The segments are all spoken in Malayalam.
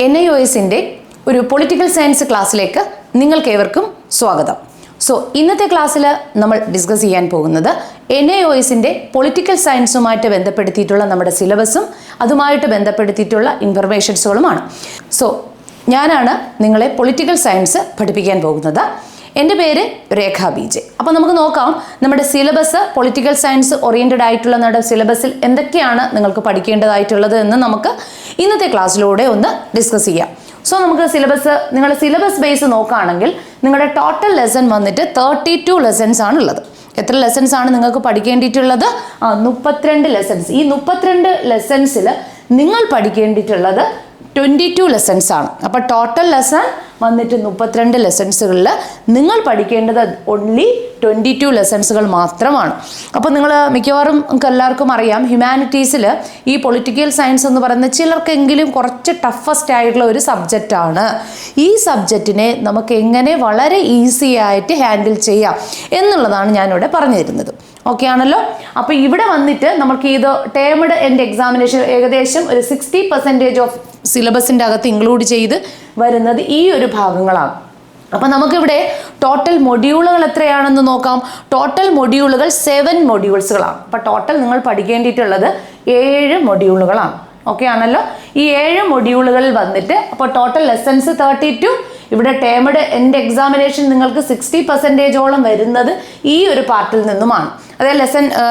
NIOSന്റെ ഒരു പൊളിറ്റിക്കൽ സയൻസ് ക്ലാസ്സിലേക്ക് നിങ്ങൾക്കേവർക്കും സ്വാഗതം. ഇന്നത്തെ ക്ലാസ്സിൽ നമ്മൾ ഡിസ്കസ് ചെയ്യാൻ പോകുന്നത് NIOSന്റെ പൊളിറ്റിക്കൽ സയൻസുമായിട്ട് ബന്ധപ്പെടുത്തിയിട്ടുള്ള നമ്മുടെ സിലബസും അതുമായിട്ട് ബന്ധപ്പെടുത്തിയിട്ടുള്ള ഇൻഫർമേഷൻസുകളുമാണ്. ഞാനാണ് നിങ്ങളെ പൊളിറ്റിക്കൽ സയൻസ് പഠിപ്പിക്കാൻ പോകുന്നത്. എൻ്റെ പേര് രേഖ BJ. അപ്പോൾ നമുക്ക് നോക്കാം നമ്മുടെ സിലബസ്, പൊളിറ്റിക്കൽ സയൻസ് ഓറിയൻറ്റഡ് ആയിട്ടുള്ള നമ്മുടെ സിലബസിൽ എന്തൊക്കെയാണ് നിങ്ങൾക്ക് പഠിക്കേണ്ടതായിട്ടുള്ളത് എന്ന് നമുക്ക് ഇന്നത്തെ ക്ലാസ്സിലൂടെ ഒന്ന് ഡിസ്കസ് ചെയ്യാം. നമുക്ക് നിങ്ങളുടെ സിലബസ് ബേസ് നോക്കുകയാണെങ്കിൽ നിങ്ങളുടെ ടോട്ടൽ ലെസൺ വന്നിട്ട് 32 ലെസൺസ് ആണ് ഉള്ളത്. എത്ര ലെസൺസ് ആണ് നിങ്ങൾക്ക് പഠിക്കേണ്ടിയിട്ടുള്ളത്? 32 ലെസൺസ്. ഈ 32 ലെസൺസിൽ നിങ്ങൾ പഠിക്കേണ്ടിയിട്ടുള്ളത് 22 ലെസൺസ് ആണ്. അപ്പോൾ ടോട്ടൽ ലെസൺ വന്നിട്ട് 32 ലെസൺസുകളിൽ നിങ്ങൾ പഠിക്കേണ്ടത് ഓൺലി 22 ലെസൺസുകൾ മാത്രമാണ്. അപ്പോൾ നിങ്ങൾ മിക്കവാറും നമുക്ക് എല്ലാവർക്കും അറിയാം, ഹ്യൂമാനിറ്റീസിൽ ഈ പൊളിറ്റിക്കൽ സയൻസ് എന്ന് പറയുന്നത് ചിലർക്കെങ്കിലും കുറച്ച് ടഫസ്റ്റ് ആയിട്ടുള്ള ഒരു സബ്ജക്റ്റാണ്. ഈ സബ്ജക്റ്റിനെ നമുക്ക് എങ്ങനെ വളരെ ഈസി ആയിട്ട് ഹാൻഡിൽ ചെയ്യാം എന്നുള്ളതാണ് ഞാനിവിടെ പറഞ്ഞു തരുന്നത്. ഓക്കെ ആണല്ലോ? അപ്പോൾ ഇവിടെ വന്നിട്ട് നമുക്ക് ഇത് ടേംഡ് എൻഡ് എക്സാമിനേഷൻ ഏകദേശം ഒരു 60% ഓഫ് സിലബസിൻ്റെ അകത്ത് ഇൻക്ലൂഡ് ചെയ്ത് വരുന്നത് ഈ ഒരു ഭാഗങ്ങളാണ്. അപ്പോൾ നമുക്കിവിടെ ടോട്ടൽ മൊഡ്യൂളുകൾ എത്രയാണെന്ന് നോക്കാം. ടോട്ടൽ മൊഡ്യൂളുകൾ 7 മൊഡ്യൂൾസുകളാണ്. അപ്പോൾ ടോട്ടൽ നിങ്ങൾ പഠിക്കേണ്ടിയിട്ടുള്ളത് 7 മൊഡ്യൂളുകളാണ്. ഓക്കെ ആണല്ലോ? ഈ 7 മൊഡ്യൂളുകളിൽ വന്നിട്ട് അപ്പോൾ ടോട്ടൽ ലെസൺസ് 32. ഇവിടെ ടേംഡ് എൻഡ് എക്സാമിനേഷൻ നിങ്ങൾക്ക് 60%ഓളം വരുന്നത് ഈ ഒരു പാർട്ടിൽ നിന്നുമാണ്. അതായത്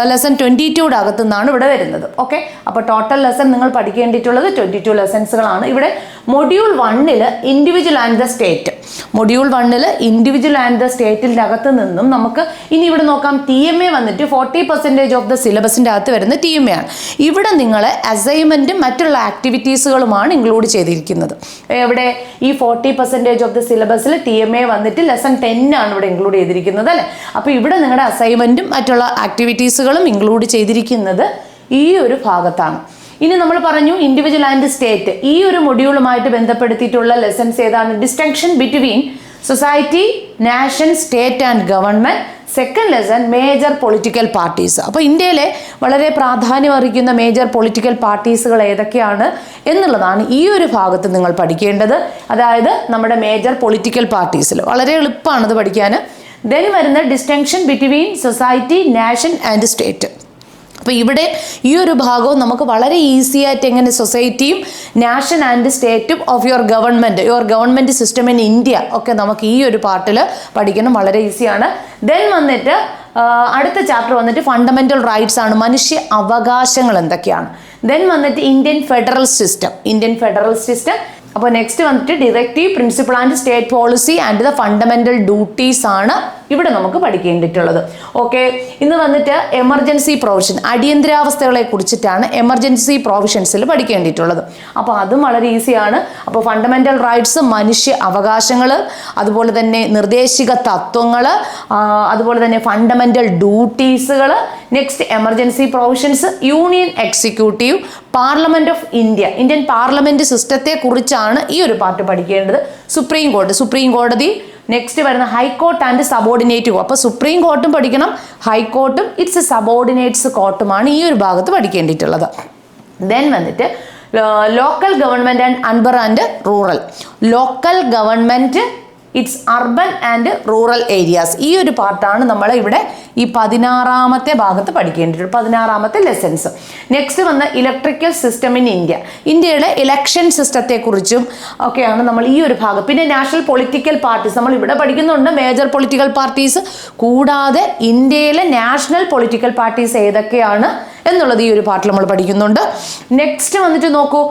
ലെസൺ 22യുടെ അകത്തു നിന്നാണ് ഇവിടെ വരുന്നത്. ഓക്കെ, അപ്പോൾ ടോട്ടൽ ലെസൺ നിങ്ങൾ പഠിക്കേണ്ടിയിട്ടുള്ളത് 22 ലെസൺസുകളാണ്. ഇവിടെ module 1 individual and the state. Module 1 individual and the സ്റ്റേറ്റിൻ്റെ അകത്ത് നിന്നും നമുക്ക് ഇനി ഇവിടെ നോക്കാം. TMA വന്നിട്ട് 40% ഓഫ് ദ സിലബസിൻ്റെ അകത്ത് വരുന്ന TMA ആണ്. ഇവിടെ നിങ്ങൾ അസൈൻമെൻറ്റും മറ്റുള്ള ആക്ടിവിറ്റീസുകളുമാണ് ഇൻക്ലൂഡ് ചെയ്തിരിക്കുന്നത്. ഇവിടെ ഈ 40% ഓഫ് ദ സിലബസിൽ TMA വന്നിട്ട് ലെസൺ 10 ആണ് ഇവിടെ ഇൻക്ലൂഡ് ചെയ്തിരിക്കുന്നത്, അല്ലേ? അപ്പോൾ ഇവിടെ നിങ്ങളുടെ അസൈൻമെൻറ്റും മറ്റുള്ള ആക്ടിവിറ്റീസുകളും ഇൻക്ലൂഡ് ചെയ്തിരിക്കുന്നത് ഈ ഒരു ഭാഗത്താണ്. ഇനി നമ്മൾ പറഞ്ഞു ഇൻഡിവിജ്വൽ ആൻഡ് സ്റ്റേറ്റ്. ഈ ഒരു മൊഡ്യൂളുമായിട്ട് ബന്ധപ്പെടുത്തിയിട്ടുള്ള ലെസൺസ് ഏതാണ്? Distinction between society, nation, state and government. Second lesson major political parties. അപ്പോൾ ഇന്ത്യയിലെ വളരെ പ്രാധാന്യം അറിയിക്കുന്ന മേജർ പൊളിറ്റിക്കൽ പാർട്ടീസുകൾ ഏതൊക്കെയാണ് എന്നുള്ളതാണ് ഈ ഒരു ഭാഗത്ത് നിങ്ങൾ പഠിക്കേണ്ടത്. അതായത് നമ്മുടെ മേജർ പൊളിറ്റിക്കൽ പാർട്ടീസിൽ വളരെ എളുപ്പമാണത് പഠിക്കാൻ. ദെൻ വരുന്ന distinction between society, nation and state. അപ്പോൾ ഇവിടെ ഈ ഒരു ഭാഗവും നമുക്ക് വളരെ ഈസി ആയിട്ട് എങ്ങനെ സൊസൈറ്റിയും നാഷൻ ആൻഡ് സ്റ്റേറ്റും of your government system in India ഒക്കെ നമുക്ക് ഈ ഒരു പാർട്ടിൽ പഠിക്കണം. വളരെ ഈസിയാണ്. ദെൻ വന്നിട്ട് അടുത്ത ചാപ്റ്റർ വന്നിട്ട് ഫണ്ടമെൻ്റൽ റൈറ്റ്സ് ആണ്. മനുഷ്യ അവകാശങ്ങൾ എന്തൊക്കെയാണ്. ദെൻ വന്നിട്ട് ഇന്ത്യൻ ഫെഡറൽ സിസ്റ്റം. അപ്പോൾ നെക്സ്റ്റ് വന്നിട്ട് directive, principle and state policy and the fundamental duties ആണ് ഇവിടെ നമുക്ക് പഠിക്കേണ്ടിയിട്ടുള്ളത്. ഓക്കെ, ഇന്ന് വന്നിട്ട് എമർജൻസി പ്രൊവിഷൻ, അടിയന്തരാവസ്ഥകളെ കുറിച്ചിട്ടാണ് എമർജൻസി പ്രൊവിഷൻസിൽ പഠിക്കേണ്ടിയിട്ടുള്ളത്. അപ്പോൾ അതും വളരെ ഈസിയാണ്. അപ്പോൾ ഫണ്ടമെൻ്റൽ റൈറ്റ്സ്, മനുഷ്യ അവകാശങ്ങൾ, അതുപോലെ തന്നെ നിർദ്ദേശിക തത്വങ്ങൾ, അതുപോലെ തന്നെ ഫണ്ടമെൻ്റൽ ഡ്യൂട്ടീസുകൾ, next emergency provisions, union executive, parliament of India, Indian parliament സിസ്റ്റത്തെ കുറിച്ചാണ് ഈ ഒരു പാർട്ട് പഠിക്കേണ്ടത്. സുപ്രീം കോടതി, നെക്സ്റ്റ് വരുന്ന ഹൈക്കോർട്ട് ആൻഡ് സബോർഡിനേറ്റ് കോർട്ട്. അപ്പോൾ സുപ്രീം കോർട്ടും പഠിക്കണം, ഹൈക്കോർട്ടും ഇറ്റ്സ് സബോർഡിനേറ്റ്സ് കോർട്ടുമാണ് ഈ ഒരു ഭാഗത്ത് പഠിക്കേണ്ടിയിട്ടുള്ളത്. ദെൻ വന്നിട്ട് local government and urban and rural. Local government, it's urban and rural areas. ഈ ഒരു പാർട്ടാണ് നമ്മൾ ഇവിടെ ഈ 16ാമത്തെ ഭാഗത്ത് പഠിക്കേണ്ടിയിട്ടുള്ളത്, 16ാമത്തെ ലെസൺസ്. നെക്സ്റ്റ് വന്ന ഇലക്ട്രിക്കൽ സിസ്റ്റം ഇൻ ഇന്ത്യ. ഇന്ത്യയുടെ ഇലക്ഷൻ സിസ്റ്റത്തെക്കുറിച്ചും ഒക്കെയാണ് നമ്മൾ ഈ ഒരു ഭാഗം. പിന്നെ നാഷണൽ പൊളിറ്റിക്കൽ പാർട്ടീസ് നമ്മൾ ഇവിടെ പഠിക്കുന്നുണ്ട്, മേജർ പൊളിറ്റിക്കൽ പാർട്ടീസ്. കൂടാതെ ഇന്ത്യയിലെ നാഷണൽ പൊളിറ്റിക്കൽ പാർട്ടീസ് ഏതൊക്കെയാണ് എന്നുള്ളത് ഈ ഒരു പാർട്ടിൽ നമ്മൾ പഠിക്കുന്നുണ്ട്. നെക്സ്റ്റ് വന്നിട്ട് നോക്കൂ,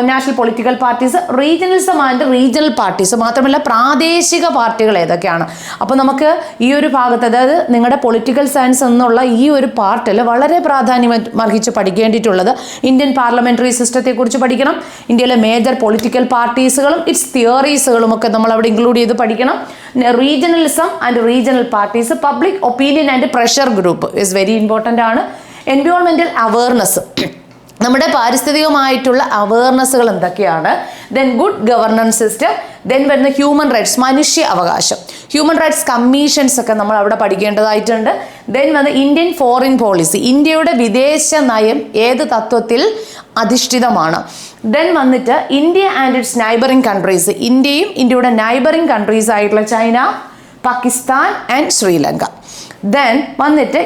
national political parties, regionalism and regional parties. മാത്രമല്ല പ്രാദേശിക പാർട്ടികൾ ഏതൊക്കെയാണ്. അപ്പോൾ നമുക്ക് ഈ ഒരു ഭാഗത്ത്, അതായത് നിങ്ങളുടെ പൊളിറ്റിക്കൽ സയൻസ് എന്നുള്ള ഈ ഒരു പാർട്ടിൽ വളരെ പ്രാധാന്യം അർഹിച്ച് പഠിക്കേണ്ടിയിട്ടുള്ളത് ഇന്ത്യൻ പാർലമെന്ററി സിസ്റ്റത്തെക്കുറിച്ച് പഠിക്കണം. ഇന്ത്യയിലെ മേജർ പൊളിറ്റിക്കൽ പാർട്ടീസുകളും ഇറ്റ്സ് തിയറീസുകളും ഒക്കെ നമ്മൾ അവിടെ ഇൻക്ലൂഡ് ചെയ്ത് പഠിക്കണം. Regionalism and regional parties, public opinion and pressure group is very important ആണ്. എൻവയോൺമെൻറ്റൽ അവയർനെസ്, നമ്മുടെ പാരിസ്ഥിതികമായിട്ടുള്ള അവയർനെസ്സുകൾ എന്തൊക്കെയാണ്. Then good governance system. Then വരുന്ന ഹ്യൂമൻ റൈറ്റ്സ്, മനുഷ്യ അവകാശം. ഹ്യൂമൻ റൈറ്റ്സ് കമ്മീഷൻസ് ഒക്കെ നമ്മൾ അവിടെ പഠിക്കേണ്ടതായിട്ടുണ്ട്. ദെൻ വന്ന് ഇന്ത്യൻ ഫോറിൻ പോളിസി, ഇന്ത്യയുടെ വിദേശ നയം ഏത് തത്വത്തിൽ അധിഷ്ഠിതമാണ്. ദെൻ വന്നിട്ട് India and it's neighbouring countries, ഇന്ത്യയും ഇന്ത്യയുടെ നൈബറിംഗ് കൺട്രീസ് ആയിട്ടുള്ള China, Pakistan and Sri Lanka. Then വന്നിട്ട്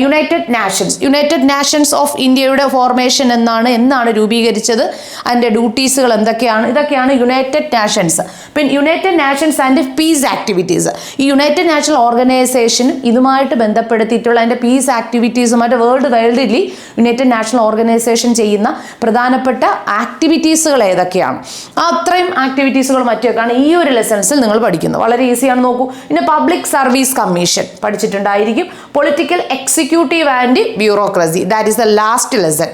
യുണൈറ്റഡ് നാഷൻസ് ഓഫ് ഇന്ത്യയുടെ ഫോർമേഷൻ എന്നാണ് രൂപീകരിച്ചത്, അതിൻ്റെ ഡ്യൂട്ടീസുകൾ എന്തൊക്കെയാണ്, ഇതൊക്കെയാണ് യുണൈറ്റഡ് നാഷൻസ്. പിന്നെ united nations and peace activities, ഈ യുണൈറ്റഡ് നാഷണൽ ഓർഗനൈസേഷനും ഇതുമായിട്ട് ബന്ധപ്പെടുത്തിയിട്ടുള്ള അതിൻ്റെ പീസ് ആക്ടിവിറ്റീസുമായിട്ട് world widely united national organisation ചെയ്യുന്ന പ്രധാനപ്പെട്ട ആക്ടിവിറ്റീസുകൾ ഏതൊക്കെയാണ്, അത്രയും ആക്ടിവിറ്റീസുകൾ മറ്റൊക്കെയാണ് ഈ ഒരു ലെസൺസിൽ നിങ്ങൾ പഠിക്കുന്നത്. വളരെ ഈസിയാണ്, നോക്കൂ. പിന്നെ പബ്ലിക് സർവീസ് കമ്മീഷൻ പഠിച്ചിട്ടുണ്ട്. Political executive and bureaucracy, that is the last lesson.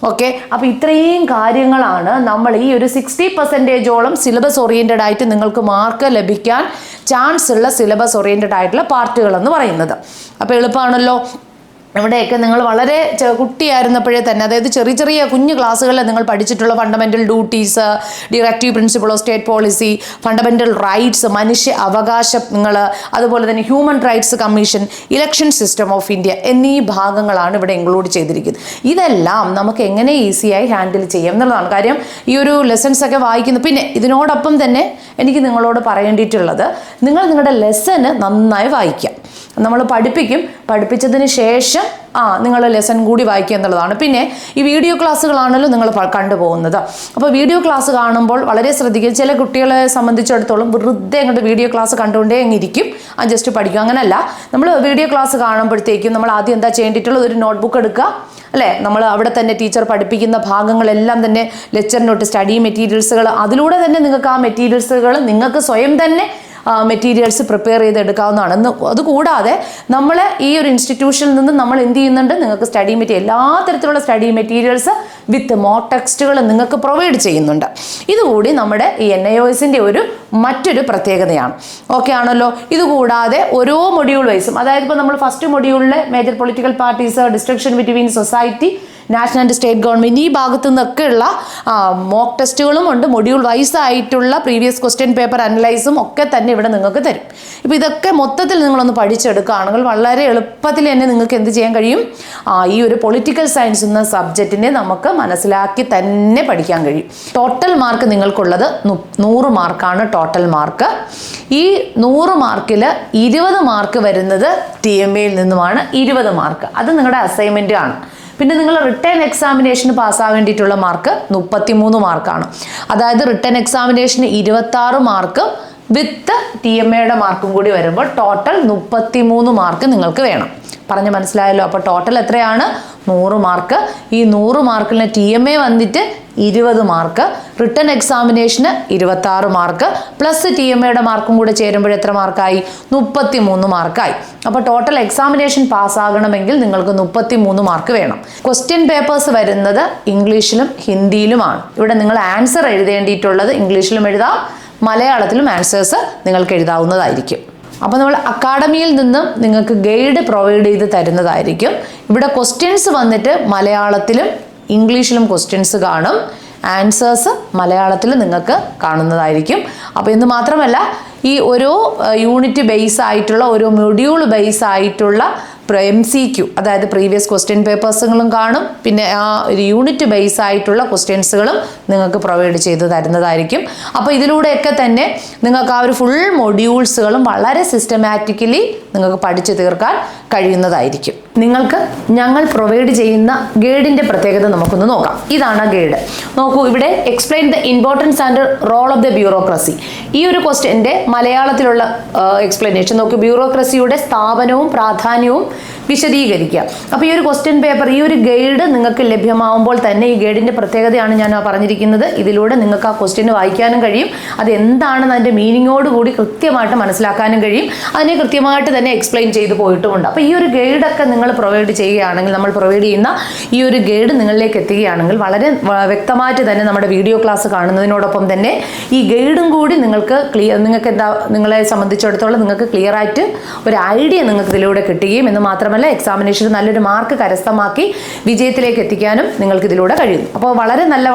Okay, അപ്പോൾ ഇത്രയും കാര്യങ്ങളാണ് നമ്മൾ ഈ ഒരു 60% സിലബസ് ഓറിയന്റഡ് ആയിട്ട് നിങ്ങൾക്ക് മാർക്ക് ലഭിക്കാൻ ചാൻസ് ഉള്ള സിലബസ് ഓറിയന്റഡ് ആയിട്ടുള്ള പാർട്ടുകൾ എന്ന് പറയുന്നത്. അപ്പോൾ എളുപ്പമാണല്ലോ. ഇവിടെയൊക്കെ നിങ്ങൾ വളരെ കുട്ടിയായിരുന്നപ്പോഴേ തന്നെ, അതായത് ചെറിയ ചെറിയ കുഞ്ഞു ക്ലാസ്സുകളിൽ നിങ്ങൾ പഠിച്ചിട്ടുള്ള fundamental duties, directive principle of state policy, fundamental rights, മനുഷ്യ അവകാശങ്ങൾ, അതുപോലെ തന്നെ human rights commission, election system of India എന്നീ ഭാഗങ്ങളാണ് ഇവിടെ ഇൻക്ലൂഡ് ചെയ്തിരിക്കുന്നത്. ഇതെല്ലാം നമുക്ക് എങ്ങനെ ഈസിയായി ഹാൻഡിൽ ചെയ്യാം എന്നുള്ളതാണ് കാര്യം. ഈ ഒരു ലെസൺസ് ഒക്കെ വായിക്കുന്നു. പിന്നെ ഇതിനോടൊപ്പം തന്നെ എനിക്ക് നിങ്ങളോട് പറയേണ്ടിയിട്ടുള്ളത്, നിങ്ങൾ നിങ്ങളുടെ ലെസന് നന്നായി വായിക്കാം. നമ്മൾ പഠിപ്പിച്ചതിന് ശേഷം നിങ്ങൾ ലെസൺ കൂടി വായിക്കുക എന്നുള്ളതാണ്. പിന്നെ ഈ വീഡിയോ ക്ലാസ്സുകളാണല്ലോ നിങ്ങൾ കണ്ടുപോകുന്നത്. അപ്പോൾ വീഡിയോ ക്ലാസ് കാണുമ്പോൾ വളരെ ശ്രദ്ധിക്കുക. ചില കുട്ടികളെ സംബന്ധിച്ചിടത്തോളം വെറുതെ അങ്ങോട്ട് വീഡിയോ ക്ലാസ് കണ്ടുകൊണ്ടേ ഇരിക്കും, ജസ്റ്റ് പഠിക്കും. അങ്ങനല്ല, നമ്മൾ വീഡിയോ ക്ലാസ് കാണുമ്പോഴത്തേക്കും നമ്മൾ ആദ്യം എന്താ ചെയ്യേണ്ടിയിട്ടുള്ളത്, ഒരു നോട്ട്ബുക്ക് എടുക്കുക, അല്ലേ? നമ്മൾ അവിടെ തന്നെ ടീച്ചർ പഠിപ്പിക്കുന്ന ഭാഗങ്ങളെല്ലാം തന്നെ ലെക്ചർ നോട്ട്, സ്റ്റഡി മെറ്റീരിയൽസുകൾ, അതിലൂടെ തന്നെ നിങ്ങൾക്ക് ആ മെറ്റീരിയൽസുകൾ നിങ്ങൾക്ക് സ്വയം തന്നെ മെറ്റീരിയൽസ് പ്രിപ്പയർ ചെയ്തെടുക്കാവുന്നതാണ്. അതുകൂടാതെ നമ്മൾ ഈ ഒരു ഇൻസ്റ്റിറ്റ്യൂഷനിൽ നിന്ന് നമ്മൾ എന്ത് ചെയ്യുന്നുണ്ട്, നിങ്ങൾക്ക് എല്ലാ തരത്തിലുള്ള സ്റ്റഡി മെറ്റീരിയൽസ് വിത്ത് മോക്ക് ടെക്സ്റ്റുകൾ നിങ്ങൾക്ക് പ്രൊവൈഡ് ചെയ്യുന്നുണ്ട്. ഇതുകൂടി നമ്മുടെ ഈ NIOSന്റെ മറ്റൊരു പ്രത്യേകതയാണ്. ഓക്കെ ആണല്ലോ. ഇതുകൂടാതെ ഓരോ മൊഡ്യൂൾ വൈസും, അതായത് ഇപ്പോൾ നമ്മൾ ഫസ്റ്റ് മൊഡ്യൂളിലെ major political parties, destruction between society, national and state government, ഈ ഭാഗത്തു നിന്നൊക്കെയുള്ള മോക്ക് ടെസ്റ്റുകളും ഉണ്ട്. മൊഡ്യൂൾ വൈസ് ആയിട്ടുള്ള പ്രീവിയസ് ക്വസ്റ്റ്യൻ പേപ്പർ അനലൈസും ഒക്കെ തന്നെ ഇവിടെ നിങ്ങൾക്ക് തരും. ഇപ്പോൾ ഇതൊക്കെ മൊത്തത്തിൽ നിങ്ങളൊന്ന് പഠിച്ചെടുക്കുകയാണെങ്കിൽ വളരെ എളുപ്പത്തിൽ തന്നെ നിങ്ങൾക്ക് എന്ത് ചെയ്യാൻ കഴിയും, ഈ ഒരു പൊളിറ്റിക്കൽ സയൻസ് എന്ന സബ്ജക്റ്റിനെ നമുക്ക് മനസ്സിലാക്കി തന്നെ പഠിക്കാൻ കഴിയും. ടോട്ടൽ മാർക്ക് നിങ്ങൾക്കുള്ളത് 100 മാർക്കാണ് ടോട്ടൽ മാർക്ക്. ഈ 100 മാർക്കിൽ 20 മാർക്ക് വരുന്നത് TMAയിൽ നിന്നുമാണ്. 20 മാർക്ക് അത് നിങ്ങളുടെ അസൈൻമെൻ്റ് ആണ്. പിന്നെ നിങ്ങൾ റിട്ടേൺ എക്സാമിനേഷന് പാസ്സാവേണ്ടിയിട്ടുള്ള മാർക്ക് 33 മാർക്കാണ്. അതായത് റിട്ടേൺ എക്സാമിനേഷന് 26 മാർക്ക് വിത്ത് TMAയുടെ മാർക്കും കൂടി വരുമ്പോൾ ടോട്ടൽ 33 മാർക്ക് നിങ്ങൾക്ക് വേണം. പറഞ്ഞ് മനസ്സിലായല്ലോ. അപ്പോൾ ടോട്ടൽ എത്രയാണ്? 100 മാർക്ക്. ഈ 100 മാർക്കിന് TMA വന്നിട്ട് 20 മാർക്ക്, റിട്ടേൺ എക്സാമിനേഷന് 26 മാർക്ക്, പ്ലസ് TMAയുടെ മാർക്കും കൂടെ ചേരുമ്പോൾ എത്ര മാർക്കായി? 33 മാർക്കായി. അപ്പോൾ ടോട്ടൽ എക്സാമിനേഷൻ പാസ്സാകണമെങ്കിൽ നിങ്ങൾക്ക് 33 മാർക്ക് വേണം. ക്വസ്റ്റ്യൻ പേപ്പേഴ്സ് വരുന്നത് ഇംഗ്ലീഷിലും ഹിന്ദിയിലുമാണ്. ഇവിടെ നിങ്ങൾ ആൻസർ എഴുതേണ്ടിയിട്ടുള്ളത് ഇംഗ്ലീഷിലും എഴുതാം, മലയാളത്തിലും ആൻസേഴ്സ് നിങ്ങൾക്ക് എഴുതാവുന്നതായിരിക്കും. അപ്പോൾ നമ്മൾ അക്കാഡമിയിൽ നിന്നും നിങ്ങൾക്ക് ഗൈഡ് പ്രൊവൈഡ് ചെയ്ത് തരുന്നതായിരിക്കും. ഇവിടെ ക്വസ്റ്റ്യൻസ് വന്നിട്ട് മലയാളത്തിലും ഇംഗ്ലീഷിലും ക്വസ്റ്റ്യൻസ് കാണും, ആൻസേഴ്സ് മലയാളത്തിൽ നിങ്ങൾക്ക് കാണുന്നതായിരിക്കും. അപ്പോൾ ഇത് മാത്രമല്ല, ഈ ഓരോ യൂണിറ്റ് ബേസ് ആയിട്ടുള്ള ഓരോ മൊഡ്യൂൾ ബേസ് ആയിട്ടുള്ള MCQ, അതായത് പ്രീവിയസ് ക്വസ്റ്റ്യൻ പേപ്പേഴ്സുകളും കാണും. പിന്നെ ആ ഒരു യൂണിറ്റ് ബേസ് ആയിട്ടുള്ള ക്വസ്റ്റ്യൻസുകളും നിങ്ങൾക്ക് പ്രൊവൈഡ് ചെയ്ത് തരുന്നതായിരിക്കും. അപ്പോൾ ഇതിലൂടെയൊക്കെ തന്നെ നിങ്ങൾക്ക് ആ ഒരു ഫുൾ മൊഡ്യൂൾസുകളും വളരെ സിസ്റ്റമാറ്റിക്കലി നിങ്ങൾക്ക് പഠിച്ചു തീർക്കാൻ കഴിയുന്നതായിരിക്കും. നിങ്ങൾക്ക് ഞങ്ങൾ പ്രൊവൈഡ് ചെയ്യുന്ന ഗൈഡിൻ്റെ പ്രത്യേകത നമുക്കൊന്ന് നോക്കാം. ഇതാണ് ഗൈഡ്. നോക്കൂ, ഇവിടെ explain the importance and role of the bureaucracy. ഈ ഒരു ക്വസ്റ്റ്യൻ്റെ മലയാളത്തിലുള്ള എക്സ്പ്ലനേഷൻ നോക്കൂ. ബ്യൂറോക്രസിയുടെ സ്ഥാപനവും പ്രാധാന്യവും വിശദീകരിക്കുക. അപ്പോൾ ഈ ഒരു ക്വസ്റ്റ്യൻ പേപ്പർ, ഈ ഒരു ഗൈഡ് നിങ്ങൾക്ക് ലഭ്യമാവുമ്പോൾ തന്നെ ഈ ഗൈഡിൻ്റെ പ്രത്യേകതയാണ് ഞാൻ പറഞ്ഞിരിക്കുന്നത്. ഇതിലൂടെ നിങ്ങൾക്ക് ആ ക്വസ്റ്റ്യന് വായിക്കാനും കഴിയും, അത് എന്താണെന്ന് അതിൻ്റെ മീനിങ്ങോട് കൂടി കൃത്യമായിട്ട് മനസ്സിലാക്കാനും കഴിയും. അതിനെ കൃത്യമായിട്ട് തന്നെ എക്സ്പ്ലെയിൻ ചെയ്ത് പോയിട്ടുമുണ്ട്. അപ്പോൾ ഈ ഒരു ഗൈഡൊക്കെ നിങ്ങൾ പ്രൊവൈഡ് ചെയ്യുകയാണെങ്കിൽ, നമ്മൾ പ്രൊവൈഡ് ചെയ്യുന്ന ഈ ഒരു ഗൈഡ് നിങ്ങളിലേക്ക് എത്തുകയാണെങ്കിൽ വളരെ വ്യക്തമായിട്ട് തന്നെ നമ്മുടെ വീഡിയോ ക്ലാസ് കാണുന്നതിനോടൊപ്പം തന്നെ ഈ ഗൈഡും കൂടി നിങ്ങൾക്ക് നിങ്ങളെ സംബന്ധിച്ചിടത്തോളം നിങ്ങൾക്ക് ക്ലിയർ ആയിട്ട് ഒരു ഐഡിയ നിങ്ങൾക്ക് ഇതിലൂടെ കിട്ടുകയും എന്ന് മാത്രം മാത്രമല്ല എക്സാമിനേഷന് നല്ലൊരു മാർക്ക് കരസ്ഥമാക്കി വിജയത്തിലേക്ക് എത്തിക്കാനും നിങ്ങൾക്ക് ഇതിലൂടെ കഴിയും. അപ്പോൾ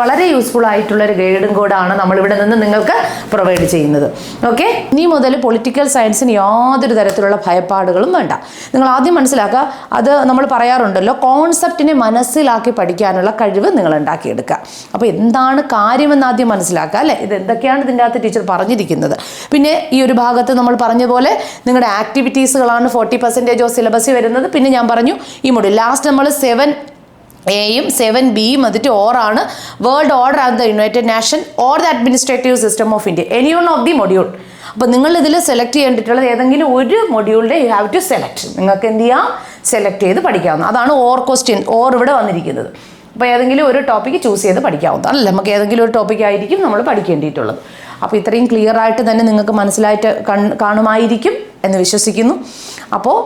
വളരെ യൂസ്ഫുൾ ആയിട്ടുള്ള ഒരു ഗൈഡും കൂടാണ് നമ്മളിവിടെ നിന്ന് നിങ്ങൾക്ക് പ്രൊവൈഡ് ചെയ്യുന്നത്. ഓക്കെ, ഇനി മുതൽ പൊളിറ്റിക്കൽ സയൻസിന് യാതൊരു തരത്തിലുള്ള ഭയപ്പാടുകളും വേണ്ട. നിങ്ങൾ ആദ്യം മനസ്സിലാക്കുക, അത് നമ്മൾ പറയാറുണ്ടല്ലോ, കോൺസെപ്റ്റിനെ മനസ്സിലാക്കി പഠിക്കാനുള്ള കഴിവ് നിങ്ങൾ ഉണ്ടാക്കിയെടുക്കുക. അപ്പോൾ എന്താണ് കാര്യമെന്ന് ആദ്യം മനസ്സിലാക്കുക, അല്ലേ? ഇത് എന്തൊക്കെയാണ് ഇതിൻ്റെ അകത്ത് ടീച്ചർ പറഞ്ഞിരിക്കുന്നത്. പിന്നെ ഈ ഒരു ഭാഗത്ത് നമ്മൾ പറഞ്ഞ പോലെ നിങ്ങളുടെ ആക്ടിവിറ്റീസുകളാണ് 40% ഓഫ് സിലബസിൽ വരുന്നത്. പിന്നെ ഞാൻ പറഞ്ഞു ഈ മൊഡ്യൂൾ ലാസ്റ്റ് നമ്മൾ 7A-യും 7B-യും വന്നിട്ട് ഓറാണ്. World order and the united nation or the administrative system of India, any one of the module. അപ്പോൾ നിങ്ങൾ ഇതിൽ സെലക്ട് ചെയ്യേണ്ടിട്ടുള്ളത് ഏതെങ്കിലും ഒരു മൊഡ്യൂളിൻ്റെ യു ഹാവ് ടു സെലക്ട്. നിങ്ങൾക്ക് എന്ത് ചെയ്യാം? സെലക്ട് ചെയ്ത് പഠിക്കാവുന്ന. അതാണ് ഓർ ക്വസ്റ്റ്യൻ, ഓർ ഇവിടെ വന്നിരിക്കുന്നത്. അപ്പോൾ ഏതെങ്കിലും ഒരു ടോപ്പിക്ക് ചൂസ് ചെയ്ത് പഠിക്കാവുന്ന, അല്ല നമുക്ക് ഏതെങ്കിലും ഒരു ടോപ്പിക് ആയിരിക്കും നമ്മൾ പഠിക്കേണ്ടിയിട്ടുള്ളത്. അപ്പോൾ ഇത്രയും ക്ലിയർ ആയിട്ട് തന്നെ നിങ്ങൾക്ക് മനസ്സിലായിട്ട് കാണുമായിരിക്കും എന്ന് വിശ്വസിക്കുന്നു. അപ്പോൾ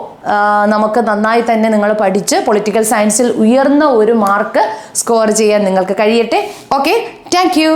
നമുക്ക് നന്നായി തന്നെ നിങ്ങൾ പഠിച്ച് പൊളിറ്റിക്കൽ സയൻസിൽ ഉയർന്ന ഒരു മാർക്ക് സ്കോർ ചെയ്യാൻ നിങ്ങൾക്ക് കഴിയട്ടെ. Okay, thank you.